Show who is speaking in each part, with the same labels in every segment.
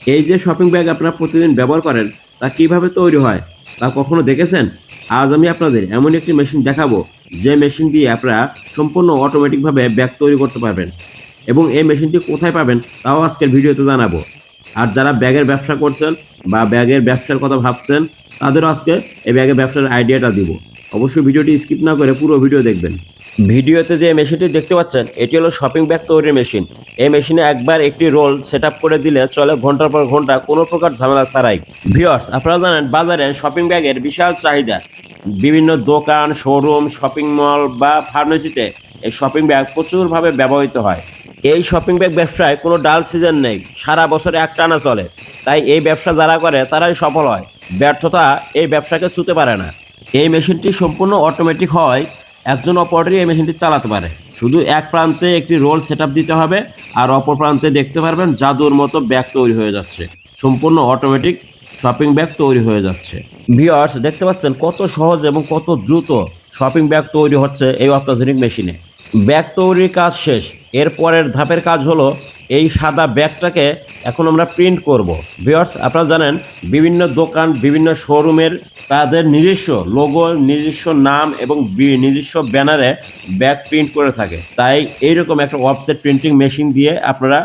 Speaker 1: এই যে shopping bag আপনারা প্রতিদিন ব্যবহার করেন তা কিভাবে তৈরি হয় তা কখনো দেখেছেন? আজ আমি আপনাদের এমন একটি মেশিন দেখাবো যে মেশিন দিয়ে আপনারা সম্পূর্ণ অটোমেটিকভাবে ব্যাগ তৈরি করতে পারবেন এবং এই মেশিনটি কোথায় পাবেন তাও আজকের ভিডিওতে জানাবো। আর যারা ব্যাগের ব্যবসা করছেন বা ব্যাগের ব্যবসার কথা ভাবছেন তাদেরও আজকে এই ব্যাগের ব্যবসার আইডিয়াটা দিব। অবশ্যই ভিডিওটি স্কিপ না করে পুরো ভিডিও দেখবেন। ভিডিওতে যে মেশিনটি দেখতে পাচ্ছেন এটি হলো শপিং ব্যাগ তৈরির মেশিন। এই মেশিনে একবার একটি রোল সেট আপ করে দিলে চলে ঘন্টার পর ঘন্টা কোনো প্রকার ঝামেলা ছাড়াই। ভিউয়ার্স, আপনারা জানেন বাজারে শপিং ব্যাগের বিশাল চাহিদা। বিভিন্ন দোকান, শোরুম, শপিং মল বা ফার্মেসিতে এই শপিং ব্যাগ প্রচুরভাবে ব্যবহৃত হয়। এই শপিং ব্যাগ ব্যবসায় কোনো ডাল সিজন নেই, সারা বছরে একটানা চলে। তাই এই ব্যবসা যারা করে তারাই সফল হয়, ব্যর্থতা এই ব্যবসাকে ছুঁতে পারে না। এই মেশিনটি সম্পূর্ণ অটোমেটিক হয়, একজন অপারেটরই এই মেশিনটি চালাতে পারে। শুধু এক প্রান্তে একটি রোল সেট দিতে হবে আর অপর প্রান্তে দেখতে পারবেন জাদুর মতো ব্যাগ তৈরি হয়ে যাচ্ছে। সম্পূর্ণ অটোমেটিক শপিং ব্যাগ তৈরি হয়ে যাচ্ছে। ভিউয়ার্স, দেখতে পাচ্ছেন কত সহজ এবং কত দ্রুত শপিং ব্যাগ তৈরি হচ্ছে এই অত্যাধুনিক মেশিনে। ব্যাগ তৈরির কাজ শেষ, এর পরের ধাপের কাজ হলো এই সাদা ব্যাগটাকে এখন আমরা প্রিন্ট করব। ভিউয়ার্স, আপনারা জানেন বিভিন্ন দোকান, বিভিন্ন শোরুমের তাদের নিজস্ব লোগো, নিজস্ব নাম এবং নিজস্ব ব্যানারে ব্যাগ প্রিন্ট করে থাকে। তাই এইরকম একটা অফসেট প্রিন্টিং মেশিন দিয়ে আপনারা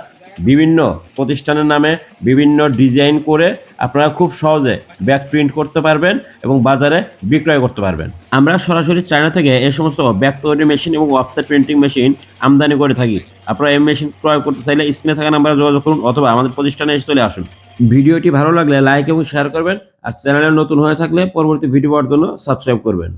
Speaker 1: বিভিন্ন প্রতিষ্ঠানের নামে বিভিন্ন ডিজাইন করে আপনারা খুব সহজে ব্যাগ প্রিন্ট করতে পারবেন এবং বাজারে বিক্রয় করতে পারবেন। আমরা সরাসরি চায়না থেকে এই সমস্ত ব্যাগ তৈরি মেশিন এবং অফসেট প্রিন্টিং মেশিন আমদানি করে থাকি। আপনারা এই মেশিন ক্রয় করতে চাইলে স্ক্রিনে থাকা নাম্বারে যোগাযোগ করুন অথবা আমাদের প্রতিষ্ঠানে এসে চলে আসুন। ভিডিওটি ভালো লাগলে লাইক এবং শেয়ার করবেন আর চ্যানেলে নতুন হয়ে থাকলে পরবর্তী ভিডিও পাওয়ার জন্য সাবস্ক্রাইব করবেন।